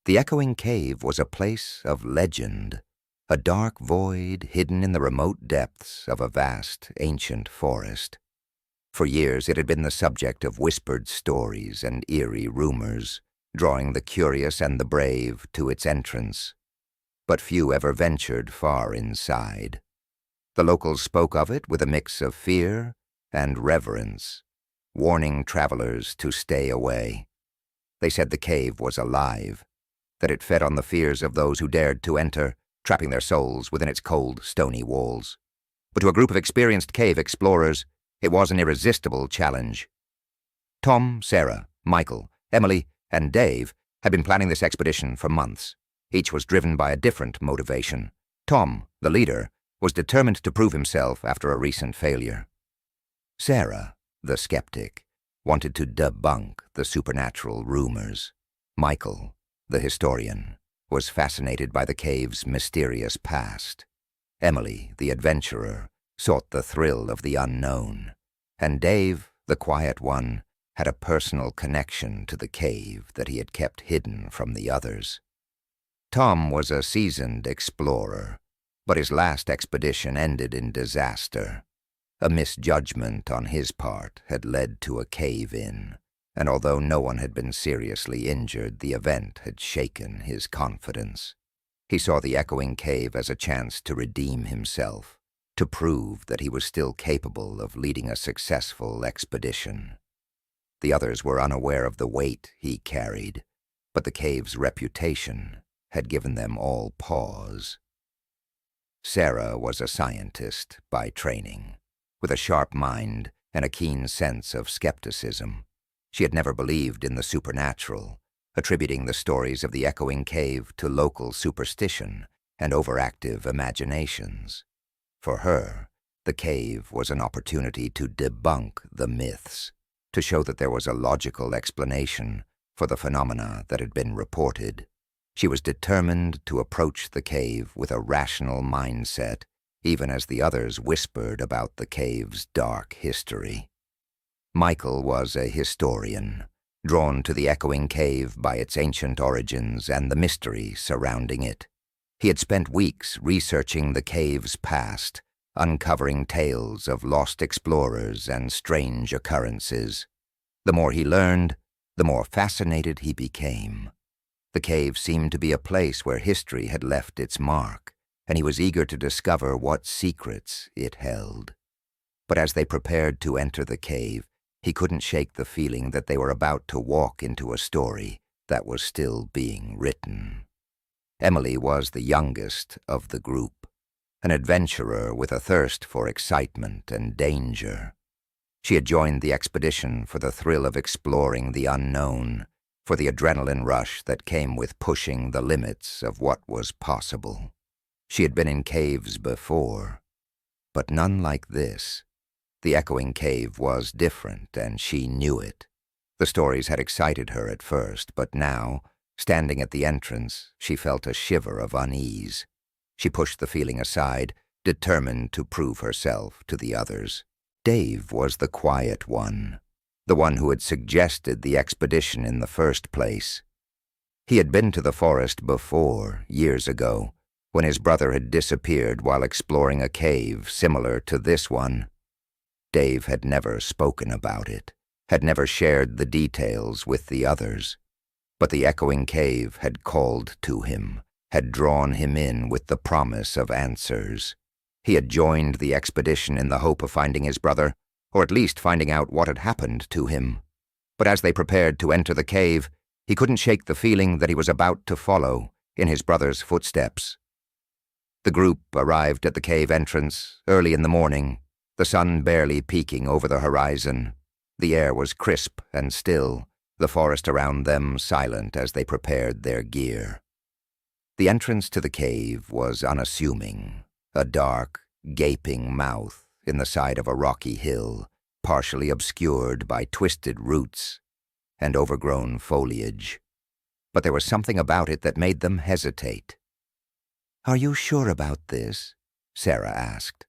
The echoing cave was a place of legend, a dark void hidden in the remote depths of a vast, ancient forest. For years it had been the subject of whispered stories and eerie rumors, drawing the curious and the brave to its entrance. But few ever ventured far inside. The locals spoke of it with a mix of fear and reverence, warning travelers to stay away. They said the cave was alive, that it fed on the fears of those who dared to enter, trapping their souls within its cold, stony walls. But to a group of experienced cave explorers, it was an irresistible challenge. Tom, Sarah, Michael, Emily, and Dave had been planning this expedition for months. Each was driven by a different motivation. Tom, the leader, was determined to prove himself after a recent failure. Sarah, the skeptic, wanted to debunk the supernatural rumors. Michael, the historian, was fascinated by the cave's mysterious past. Emily, the adventurer, sought the thrill of the unknown. And Dave, the quiet one, had a personal connection to the cave that he had kept hidden from the others. Tom was a seasoned explorer, but his last expedition ended in disaster. A misjudgment on his part had led to a cave-in, and although no one had been seriously injured, the event had shaken his confidence. He saw the echoing cave as a chance to redeem himself, to prove that he was still capable of leading a successful expedition. The others were unaware of the weight he carried, but the cave's reputation had given them all pause. Sarah was a scientist by training, with a sharp mind and a keen sense of skepticism. She had never believed in the supernatural, attributing the stories of the echoing cave to local superstition and overactive imaginations. For her, the cave was an opportunity to debunk the myths, to show that there was a logical explanation for the phenomena that had been reported. She was determined to approach the cave with a rational mindset, even as the others whispered about the cave's dark history. Michael was a historian, drawn to the echoing cave by its ancient origins and the mystery surrounding it. He had spent weeks researching the cave's past, uncovering tales of lost explorers and strange occurrences. The more he learned, the more fascinated he became. The cave seemed to be a place where history had left its mark, and he was eager to discover what secrets it held. But as they prepared to enter the cave, he couldn't shake the feeling that they were about to walk into a story that was still being written. Emily was the youngest of the group, an adventurer with a thirst for excitement and danger. She had joined the expedition for the thrill of exploring the unknown, for the adrenaline rush that came with pushing the limits of what was possible. She had been in caves before, but none like this. The echoing cave was different, and she knew it. The stories had excited her at first, but now, standing at the entrance, she felt a shiver of unease. She pushed the feeling aside, determined to prove herself to the others. Dave was the quiet one, the one who had suggested the expedition in the first place. He had been to the forest before, years ago, when his brother had disappeared while exploring a cave similar to this one. Dave had never spoken about it, had never shared the details with the others. But the echoing cave had called to him, had drawn him in with the promise of answers. He had joined the expedition in the hope of finding his brother, or at least finding out what had happened to him. But as they prepared to enter the cave, he couldn't shake the feeling that he was about to follow in his brother's footsteps. The group arrived at the cave entrance early in the morning, the sun barely peeking over the horizon. The air was crisp and still, the forest around them silent as they prepared their gear. The entrance to the cave was unassuming, a dark, gaping mouth in the side of a rocky hill, partially obscured by twisted roots and overgrown foliage. But there was something about it that made them hesitate. "Are you sure about this?" Sarah asked,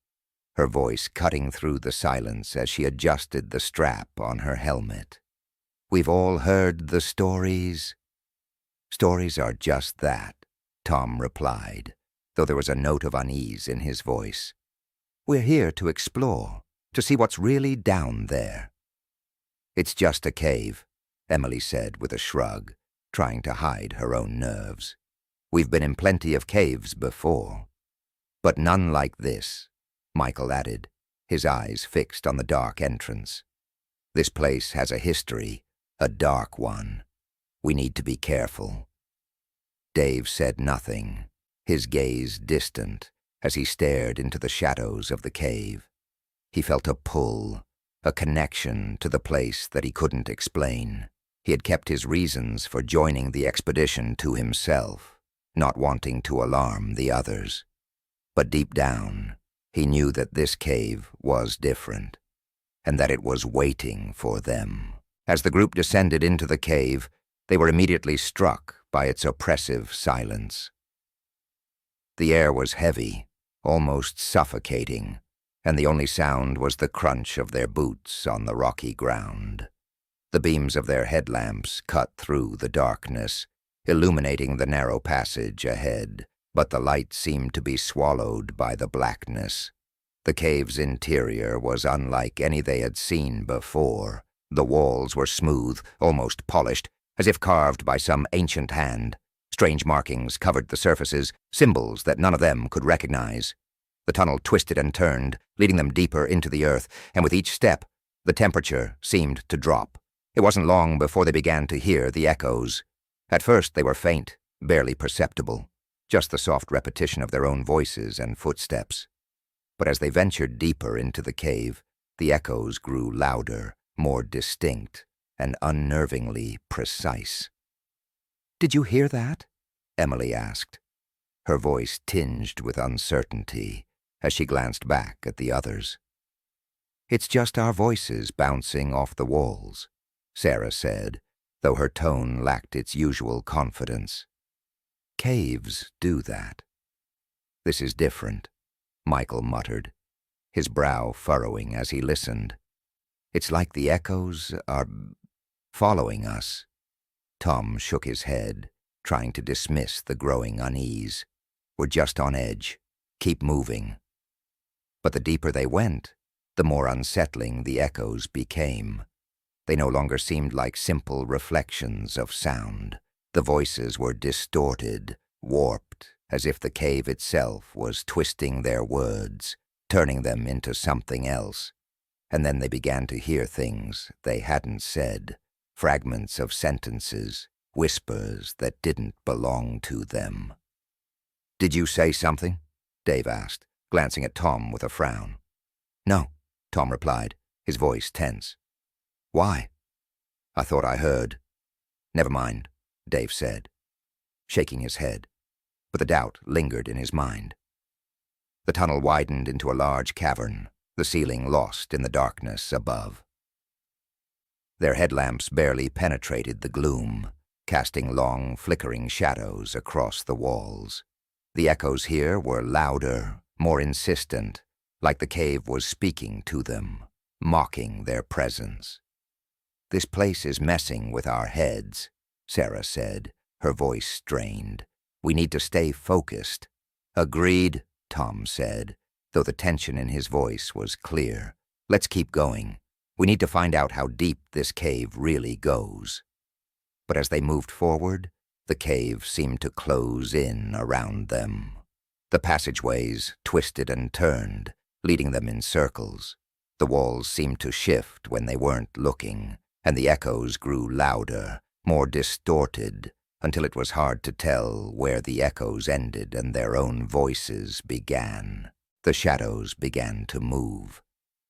her voice cutting through the silence as she adjusted the strap on her helmet. "We've all heard the stories." Stories are just that, Tom replied, though there was a note of unease in his voice. We're here to explore, to see what's really down there. It's just a cave, Emily said with a shrug, trying to hide her own nerves. We've been in plenty of caves before. But none like this, Michael added, his eyes fixed on the dark entrance. This place has a history, a dark one. We need to be careful. Dave said nothing, his gaze distant, as he stared into the shadows of the cave. He felt a pull, a connection to the place that he couldn't explain. He had kept his reasons for joining the expedition to himself, not wanting to alarm the others. But deep down, he knew that this cave was different, and that it was waiting for them. As the group descended into the cave, they were immediately struck by its oppressive silence. The air was heavy, almost suffocating, and the only sound was the crunch of their boots on the rocky ground. The beams of their headlamps cut through the darkness, illuminating the narrow passage ahead, but the light seemed to be swallowed by the blackness. The cave's interior was unlike any they had seen before. The walls were smooth, almost polished, as if carved by some ancient hand. Strange markings covered the surfaces, symbols that none of them could recognize. The tunnel twisted and turned, leading them deeper into the earth, and with each step, the temperature seemed to drop. It wasn't long before they began to hear the echoes. At first they were faint, barely perceptible, just the soft repetition of their own voices and footsteps. But as they ventured deeper into the cave, the echoes grew louder, more distinct, and unnervingly precise. "Did you hear that?" Emily asked, her voice tinged with uncertainty as she glanced back at the others. "It's just our voices bouncing off the walls," Sarah said, though her tone lacked its usual confidence. "Caves do that." "This is different," Michael muttered, his brow furrowing as he listened. "It's like the echoes are following us." Tom shook his head, trying to dismiss the growing unease. "We're just on edge. Keep moving." But the deeper they went, the more unsettling the echoes became. They no longer seemed like simple reflections of sound. The voices were distorted, warped, as if the cave itself was twisting their words, turning them into something else. And then they began to hear things they hadn't said, fragments of sentences, whispers that didn't belong to them. "Did you say something?" Dave asked, glancing at Tom with a frown. "No," Tom replied, his voice tense. "Why?" "I thought I heard." "Never mind," Dave said, shaking his head, but the doubt lingered in his mind. The tunnel widened into a large cavern, the ceiling lost in the darkness above. Their headlamps barely penetrated the gloom, casting long, flickering shadows across the walls. The echoes here were louder, more insistent, like the cave was speaking to them, mocking their presence. "This place is messing with our heads," Sarah said, her voice strained. "We need to stay focused." "Agreed," Tom said, though the tension in his voice was clear. "Let's keep going. We need to find out how deep this cave really goes." But as they moved forward, the cave seemed to close in around them. The passageways twisted and turned, leading them in circles. The walls seemed to shift when they weren't looking, and the echoes grew louder, more distorted, until it was hard to tell where the echoes ended and their own voices began. The shadows began to move.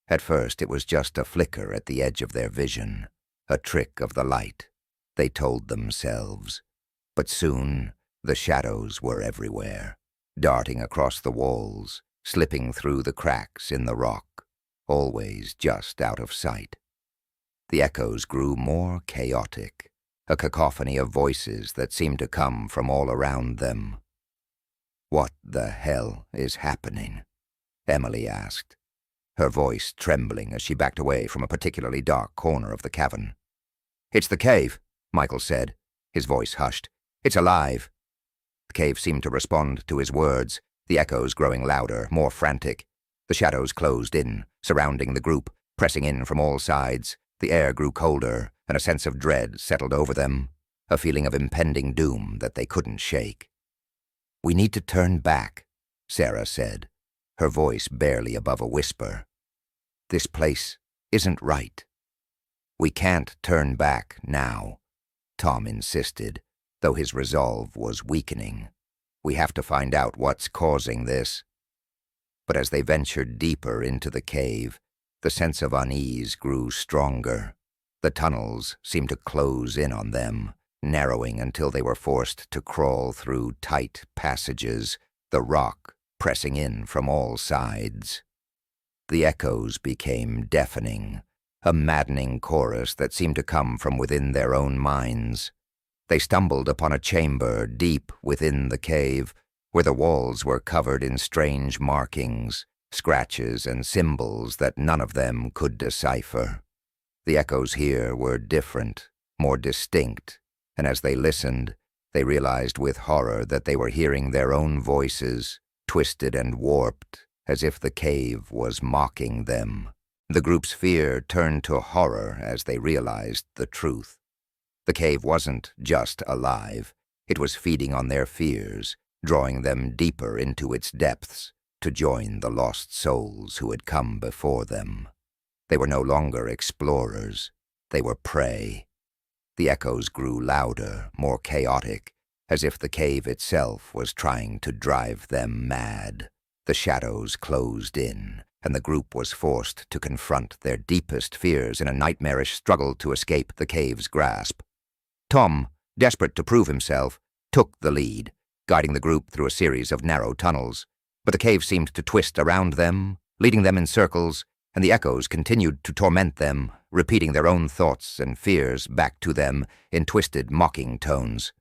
At first it was just a flicker at the edge of their vision, a trick of the light, they told themselves. But soon the shadows were everywhere, darting across the walls, slipping through the cracks in the rock, always just out of sight. The echoes grew more chaotic, a cacophony of voices that seemed to come from all around them. "What the hell is happening?" Emily asked, her voice trembling as she backed away from a particularly dark corner of the cavern. "It's the cave," Michael said, his voice hushed. It's alive." The cave seemed to respond to his words, the echoes growing louder, more frantic. The shadows closed in, surrounding the group, pressing in from all sides. The air grew colder, and a sense of dread settled over them, a feeling of impending doom that they couldn't shake. "We need to turn back," Sarah said, her voice barely above a whisper. "This place isn't right." "We can't turn back now," Tom insisted, though his resolve was weakening. "We have to find out what's causing this." But as they ventured deeper into the cave, the sense of unease grew stronger. The tunnels seemed to close in on them, narrowing until they were forced to crawl through tight passages, the rock pressing in from all sides. The echoes became deafening, a maddening chorus that seemed to come from within their own minds. They stumbled upon a chamber deep within the cave, where the walls were covered in strange markings, scratches and symbols that none of them could decipher. The echoes here were different, more distinct, and as they listened, they realized with horror that they were hearing their own voices, twisted and warped, as if the cave was mocking them. The group's fear turned to horror as they realized the truth. The cave wasn't just alive. It was feeding on their fears, drawing them deeper into its depths to join the lost souls who had come before them. They were no longer explorers. They were prey. The echoes grew louder, more chaotic, as if the cave itself was trying to drive them mad. The shadows closed in, and the group was forced to confront their deepest fears in a nightmarish struggle to escape the cave's grasp. Tom, desperate to prove himself, took the lead, guiding the group through a series of narrow tunnels. But the cave seemed to twist around them, leading them in circles, and the echoes continued to torment them, repeating their own thoughts and fears back to them in twisted, mocking tones.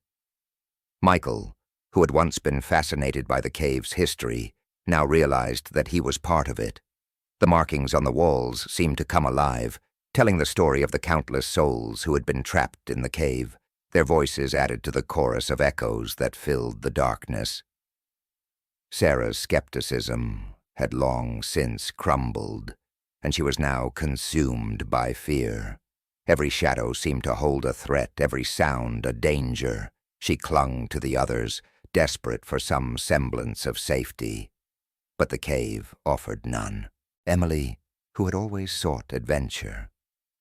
Michael, who had once been fascinated by the cave's history, now realized that he was part of it. The markings on the walls seemed to come alive, telling the story of the countless souls who had been trapped in the cave, their voices added to the chorus of echoes that filled the darkness. Sarah's skepticism had long since crumbled, and she was now consumed by fear. Every shadow seemed to hold a threat, every sound a danger. She clung to the others, desperate for some semblance of safety. But the cave offered none. Emily, who had always sought adventure,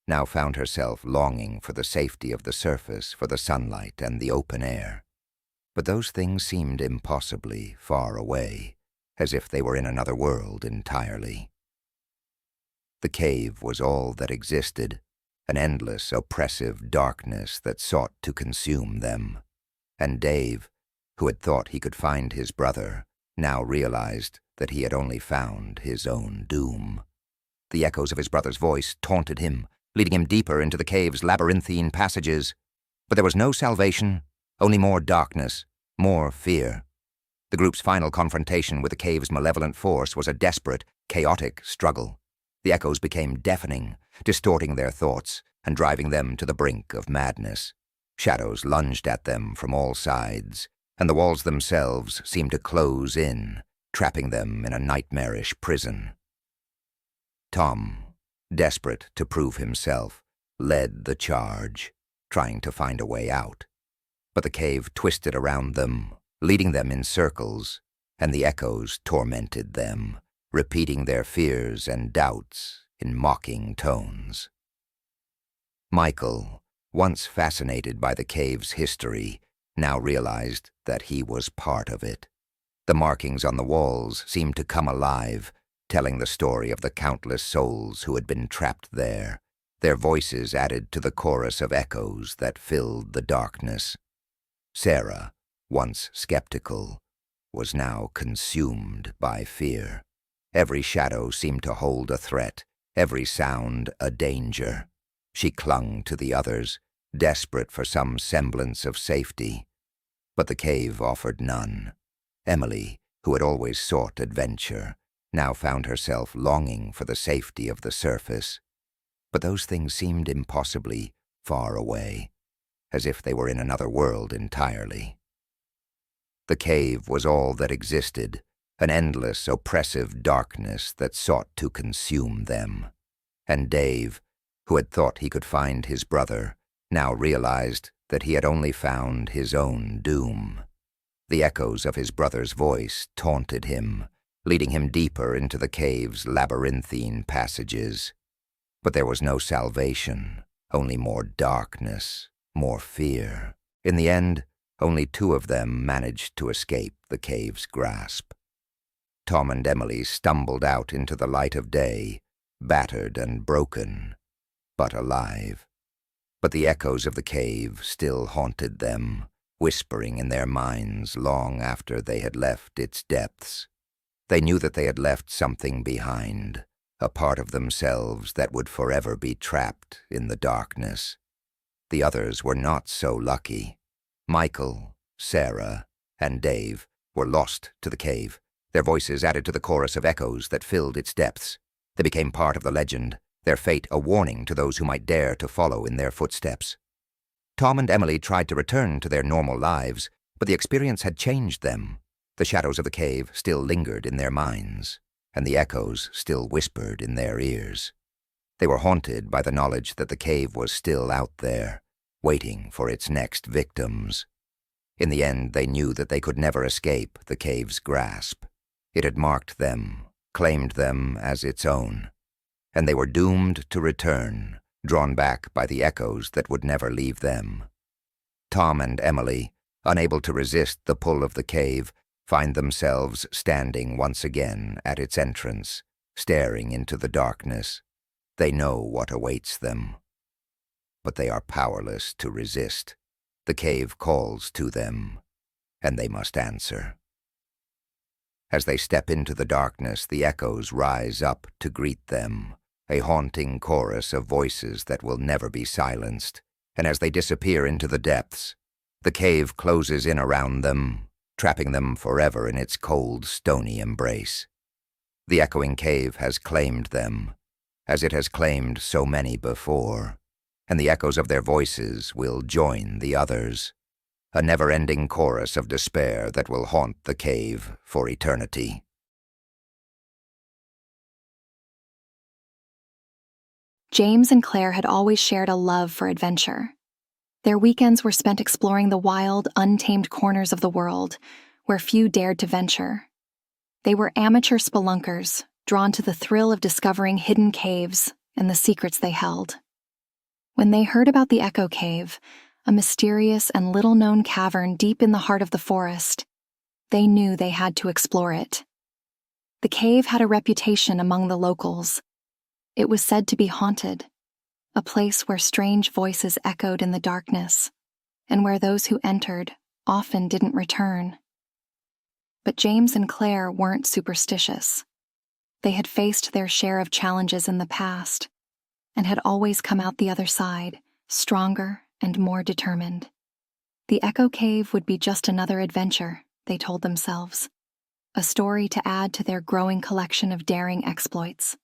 now found herself longing for the safety of the surface, for the sunlight and the open air. But those things seemed impossibly far away, as if they were in another world entirely. The cave was all that existed, an endless, oppressive darkness that sought to consume them. And Dave, who had thought he could find his brother, now realized that he had only found his own doom. The echoes of his brother's voice taunted him, leading him deeper into the cave's labyrinthine passages. But there was no salvation, only more darkness, more fear. The group's final confrontation with the cave's malevolent force was a desperate, chaotic struggle. The echoes became deafening, distorting their thoughts and driving them to the brink of madness. Shadows lunged at them from all sides, and the walls themselves seemed to close in, trapping them in a nightmarish prison. Tom, desperate to prove himself, led the charge, trying to find a way out. But the cave twisted around them, leading them in circles, and the echoes tormented them, repeating their fears and doubts in mocking tones. Michael, once fascinated by the cave's history, now realized that he was part of it. The markings on the walls seemed to come alive, telling the story of the countless souls who had been trapped there, their voices added to the chorus of echoes that filled the darkness. Sarah, once skeptical, was now consumed by fear. Every shadow seemed to hold a threat, every sound a danger. She clung to the others, desperate for some semblance of safety. But the cave offered none. Emily, who had always sought adventure, now found herself longing for the safety of the surface. But those things seemed impossibly far away, as if they were in another world entirely. The cave was all that existed, an endless, oppressive darkness that sought to consume them. And Dave, who had thought he could find his brother, now realized that he had only found his own doom. The echoes of his brother's voice taunted him, leading him deeper into the cave's labyrinthine passages. But there was no salvation, only more darkness, more fear. In the end, only two of them managed to escape the cave's grasp. Tom and Emily stumbled out into the light of day, battered and broken, but alive. But the echoes of the cave still haunted them, whispering in their minds long after they had left its depths. They knew that they had left something behind, a part of themselves that would forever be trapped in the darkness. The others were not so lucky. Michael, Sarah, and Dave were lost to the cave. Their voices added to the chorus of echoes that filled its depths. They became part of the legend, their fate a warning to those who might dare to follow in their footsteps. Tom and Emily tried to return to their normal lives, but the experience had changed them. The shadows of the cave still lingered in their minds, and the echoes still whispered in their ears. They were haunted by the knowledge that the cave was still out there, waiting for its next victims. In the end, they knew that they could never escape the cave's grasp. It had marked them, claimed them as its own, and they were doomed to return, drawn back by the echoes that would never leave them. Tom and Emily, unable to resist the pull of the cave, find themselves standing once again at its entrance, staring into the darkness. They know what awaits them. But they are powerless to resist. The cave calls to them, and they must answer. As they step into the darkness, the echoes rise up to greet them, a haunting chorus of voices that will never be silenced. And as they disappear into the depths, the cave closes in around them, trapping them forever in its cold, stony embrace. The echoing cave has claimed them, as it has claimed so many before, and the echoes of their voices will join the others, a never-ending chorus of despair that will haunt the cave for eternity. James and Claire had always shared a love for adventure. Their weekends were spent exploring the wild, untamed corners of the world, where few dared to venture. They were amateur spelunkers, drawn to the thrill of discovering hidden caves and the secrets they held. When they heard about the Echo Cave, a mysterious and little-known cavern deep in the heart of the forest, they knew they had to explore it. The cave had a reputation among the locals. It was said to be haunted, a place where strange voices echoed in the darkness, and where those who entered often didn't return. But James and Claire weren't superstitious. They had faced their share of challenges in the past, and had always come out the other side, stronger and more determined. The Echo Cave would be just another adventure, they told themselves, a story to add to their growing collection of daring exploits.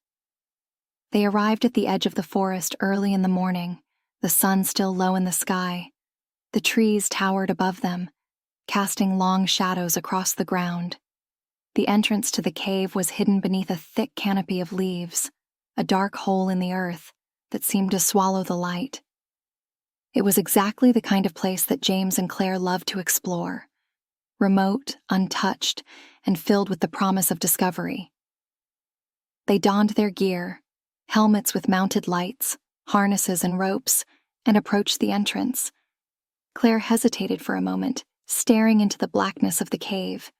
They arrived at the edge of the forest early in the morning, the sun still low in the sky. The trees towered above them, casting long shadows across the ground. The entrance to the cave was hidden beneath a thick canopy of leaves, a dark hole in the earth that seemed to swallow the light. It was exactly the kind of place that James and Claire loved to explore, remote, untouched, and filled with the promise of discovery. They donned their gear, helmets with mounted lights, harnesses and ropes, and approached the entrance. Claire hesitated for a moment, staring into the blackness of the cave.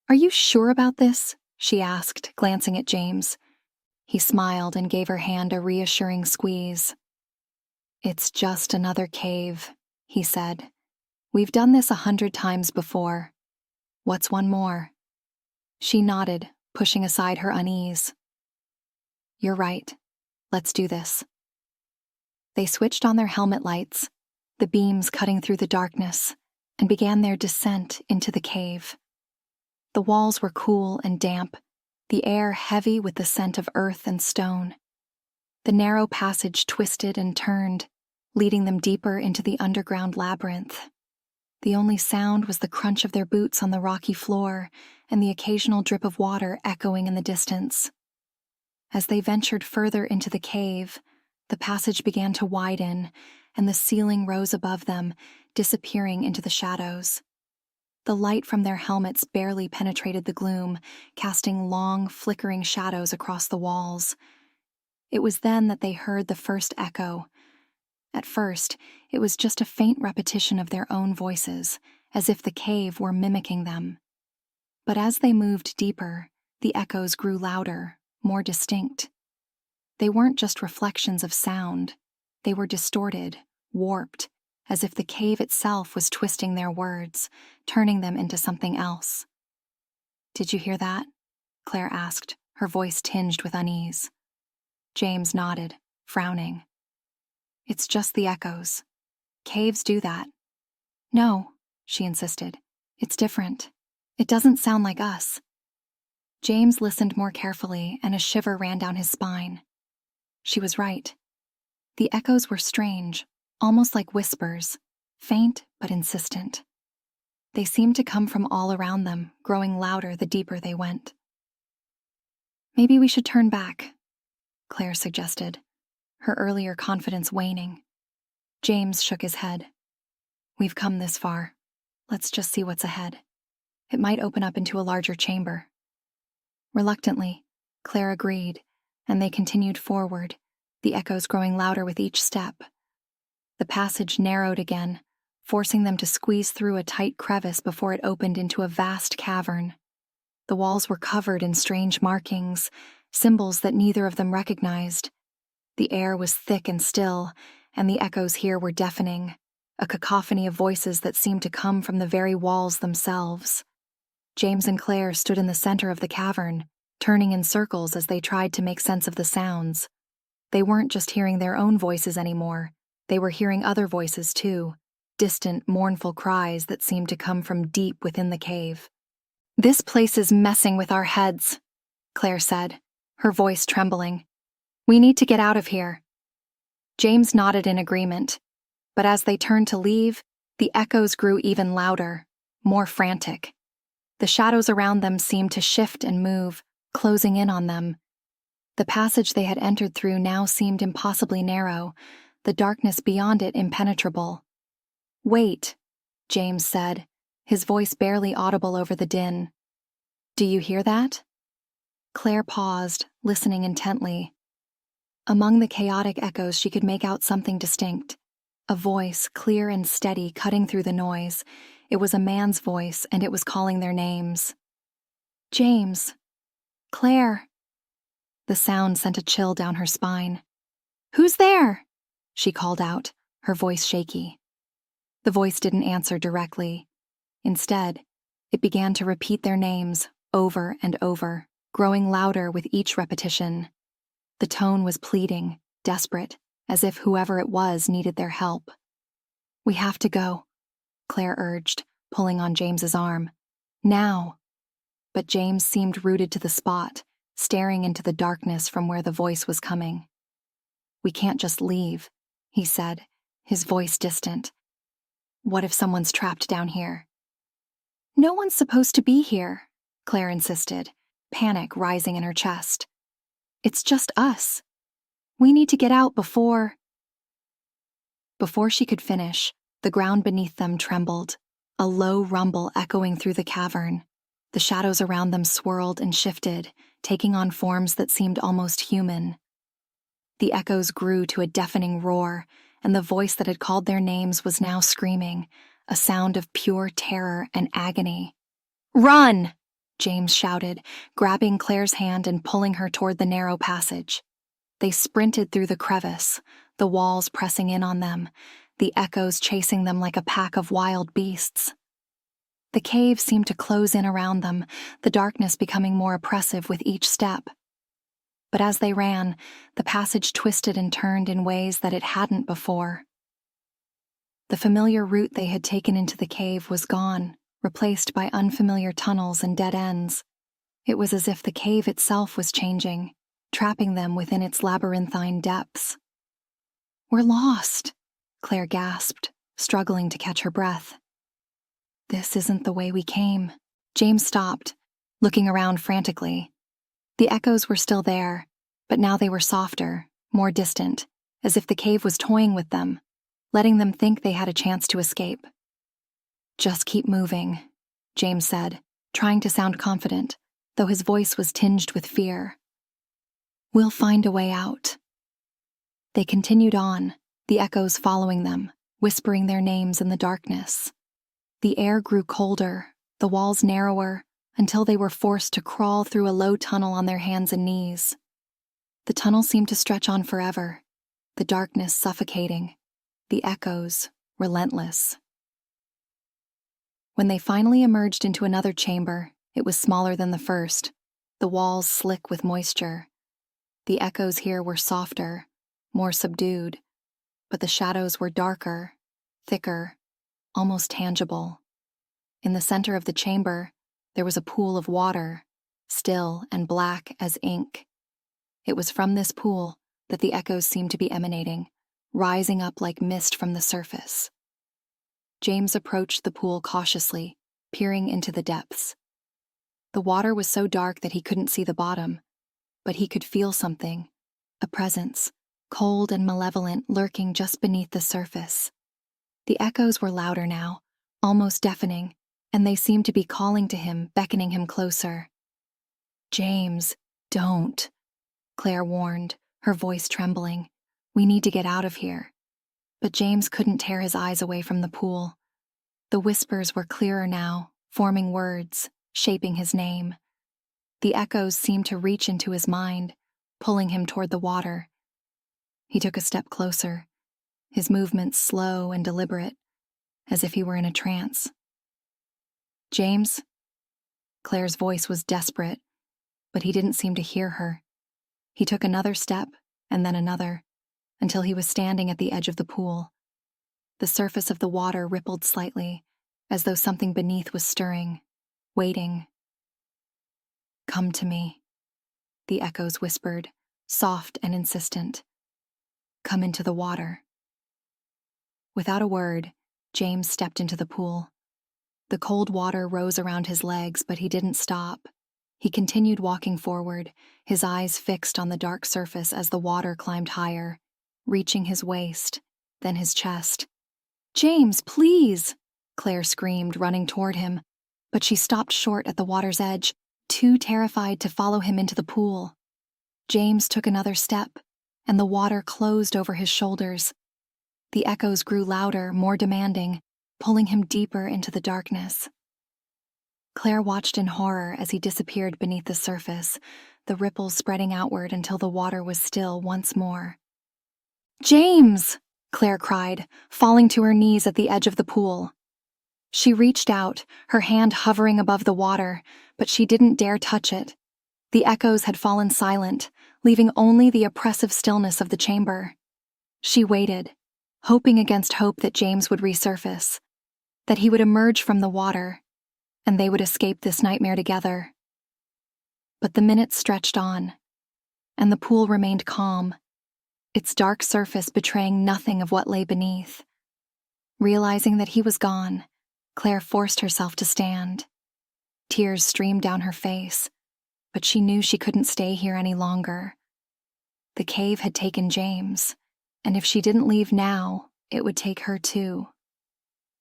"Are you sure about this?" she asked, glancing at James. He smiled and gave her hand a reassuring squeeze. "It's just another cave," he said. "We've done this 100 times before. What's one more?" She nodded, pushing aside her unease. "You're right. Let's do this." They switched on their helmet lights, the beams cutting through the darkness, and began their descent into the cave. The walls were cool and damp, the air heavy with the scent of earth and stone. The narrow passage twisted and turned, leading them deeper into the underground labyrinth. The only sound was the crunch of their boots on the rocky floor and the occasional drip of water echoing in the distance. As they ventured further into the cave, the passage began to widen, and the ceiling rose above them, disappearing into the shadows. The light from their helmets barely penetrated the gloom, casting long, flickering shadows across the walls. It was then that they heard the first echo. At first, it was just a faint repetition of their own voices, as if the cave were mimicking them. But as they moved deeper, the echoes grew louder, more distinct. They weren't just reflections of sound. They were distorted, warped, as if the cave itself was twisting their words, turning them into something else. "Did you hear that?" Claire asked, her voice tinged with unease. James nodded, frowning. "It's just the echoes. Caves do that." "No," she insisted. "It's different. It doesn't sound like us." James listened more carefully, and a shiver ran down his spine. She was right. The echoes were strange, almost like whispers, faint but insistent. They seemed to come from all around them, growing louder the deeper they went. "Maybe we should turn back," Claire suggested, her earlier confidence waning. James shook his head. "We've come this far. Let's just see what's ahead. It might open up into a larger chamber." Reluctantly, Claire agreed, and they continued forward, the echoes growing louder with each step. The passage narrowed again, forcing them to squeeze through a tight crevice before it opened into a vast cavern. The walls were covered in strange markings, symbols that neither of them recognized. The air was thick and still, and the echoes here were deafening, a cacophony of voices that seemed to come from the very walls themselves. James and Claire stood in the center of the cavern, turning in circles as they tried to make sense of the sounds. They weren't just hearing their own voices anymore. They were hearing other voices too, distant, mournful cries that seemed to come from deep within the cave. "This place is messing with our heads," Claire said, her voice trembling. "We need to get out of here." James nodded in agreement, but as they turned to leave, the echoes grew even louder, more frantic. The shadows around them seemed to shift and move, closing in on them. The passage they had entered through now seemed impossibly narrow, the darkness beyond it impenetrable. "Wait," James said, his voice barely audible over the din. "Do you hear that?" Claire paused, listening intently. Among the chaotic echoes she could make out something distinct. A voice, clear and steady, cutting through the noise. It was a man's voice, and it was calling their names. "James. Claire." The sound sent a chill down her spine. "Who's there?" she called out, her voice shaky. The voice didn't answer directly. Instead, it began to repeat their names over and over, growing louder with each repetition. The tone was pleading, desperate, as if whoever it was needed their help. "We have to go," Claire urged, pulling on James's arm. "Now." But James seemed rooted to the spot, staring into the darkness from where the voice was coming. "We can't just leave," he said, his voice distant. "What if someone's trapped down here?" "No one's supposed to be here," Claire insisted, panic rising in her chest. "It's just us. We need to get out before—" Before she could finish, the ground beneath them trembled, a low rumble echoing through the cavern. The shadows around them swirled and shifted, taking on forms that seemed almost human. The echoes grew to a deafening roar, and the voice that had called their names was now screaming, a sound of pure terror and agony. "Run!" James shouted, grabbing Claire's hand and pulling her toward the narrow passage. They sprinted through the crevice, the walls pressing in on them, the echoes chasing them like a pack of wild beasts. The cave seemed to close in around them, the darkness becoming more oppressive with each step. But as they ran, the passage twisted and turned in ways that it hadn't before. The familiar route they had taken into the cave was gone, replaced by unfamiliar tunnels and dead ends. It was as if the cave itself was changing, trapping them within its labyrinthine depths. "We're lost," Claire gasped, struggling to catch her breath. This isn't the way we came. James stopped, looking around frantically. The echoes were still there, but now they were softer, more distant, as if the cave was toying with them, letting them think they had a chance to escape. Just keep moving, James said, trying to sound confident, though his voice was tinged with fear. We'll find a way out. They continued on, the echoes following them, whispering their names in the darkness. The air grew colder, the walls narrower, until they were forced to crawl through a low tunnel on their hands and knees. The tunnel seemed to stretch on forever, the darkness suffocating, the echoes relentless. When they finally emerged into another chamber, it was smaller than the first, the walls slick with moisture. The echoes here were softer, more subdued, but the shadows were darker, thicker, almost tangible. In the center of the chamber, there was a pool of water, still and black as ink. It was from this pool that the echoes seemed to be emanating, rising up like mist from the surface. James approached the pool cautiously, peering into the depths. The water was so dark that he couldn't see the bottom, but he could feel something, a presence, cold and malevolent, lurking just beneath the surface. The echoes were louder now, almost deafening, and they seemed to be calling to him, beckoning him closer. James, don't, Claire warned, her voice trembling. We need to get out of here. But James couldn't tear his eyes away from the pool. The whispers were clearer now, forming words, shaping his name. The echoes seemed to reach into his mind, pulling him toward the water. He took a step closer, his movements slow and deliberate, as if he were in a trance. James? Claire's voice was desperate, but he didn't seem to hear her. He took another step, and then another, until he was standing at the edge of the pool. The surface of the water rippled slightly, as though something beneath was stirring, waiting. Come to me, the echoes whispered, soft and insistent. Come into the water. Without a word, James stepped into the pool. The cold water rose around his legs, but he didn't stop. He continued walking forward, his eyes fixed on the dark surface as the water climbed higher, reaching his waist, then his chest. James, please! Claire screamed, running toward him, but she stopped short at the water's edge, too terrified to follow him into the pool. James took another step, and the water closed over his shoulders. The echoes grew louder, more demanding, pulling him deeper into the darkness. Claire watched in horror as he disappeared beneath the surface, the ripples spreading outward until the water was still once more. James! Claire cried, falling to her knees at the edge of the pool. She reached out, her hand hovering above the water, but she didn't dare touch it. The echoes had fallen silent, leaving only the oppressive stillness of the chamber. She waited, hoping against hope that James would resurface, that he would emerge from the water, and they would escape this nightmare together. But the minutes stretched on, and the pool remained calm, its dark surface betraying nothing of what lay beneath. Realizing that he was gone, Claire forced herself to stand. Tears streamed down her face, but she knew she couldn't stay here any longer. The cave had taken James, and if she didn't leave now, it would take her too.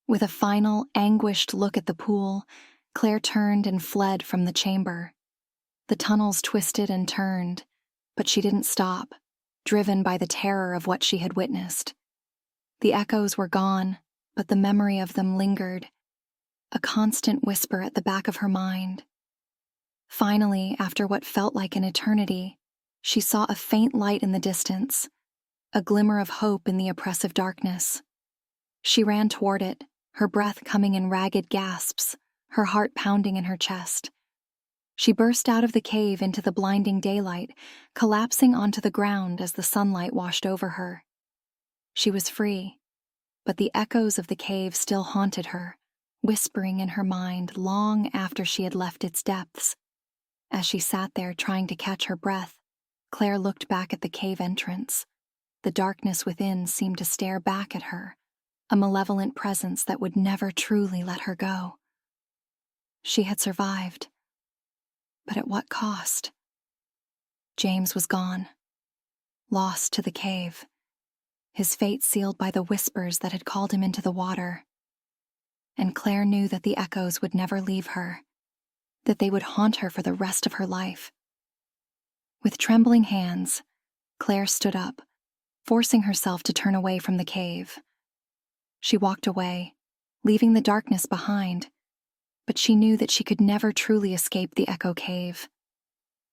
With a final, anguished look at the pool, Claire turned and fled from the chamber. The tunnels twisted and turned, but she didn't stop, driven by the terror of what she had witnessed. The echoes were gone, but the memory of them lingered, a constant whisper at the back of her mind. Finally, after what felt like an eternity, she saw a faint light in the distance, a glimmer of hope in the oppressive darkness. She ran toward it, her breath coming in ragged gasps, her heart pounding in her chest. She burst out of the cave into the blinding daylight, collapsing onto the ground as the sunlight washed over her. She was free, but the echoes of the cave still haunted her, whispering in her mind long after she had left its depths. As she sat there trying to catch her breath, Claire looked back at the cave entrance. the darkness within seemed to stare back at her, a malevolent presence that would never truly let her go. She had survived. But at what cost? James was gone, lost to the cave, his fate sealed by the whispers that had called him into the water. And Claire knew that the echoes would never leave her, that they would haunt her for the rest of her life. With trembling hands, Claire stood up, forcing herself to turn away from the cave. She walked away, leaving the darkness behind, but she knew that she could never truly escape the echo cave.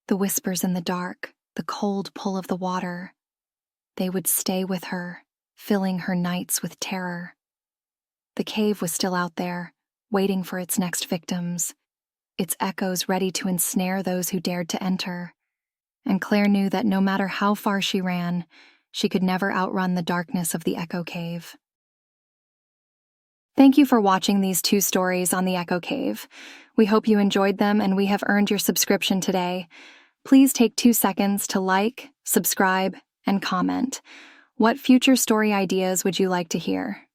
The whispers in the dark, the cold pull of the water, they would stay with her, filling her nights with terror. The cave was still out there, waiting for its next victims, its echoes ready to ensnare those who dared to enter. And Claire knew that no matter how far she ran, she could never outrun the darkness of the echo cave. Thank you for watching these 2 stories on the Echo Cave. We hope you enjoyed them and we have earned your subscription today. Please take 2 seconds to like, subscribe, and comment. What future story ideas would you like to hear?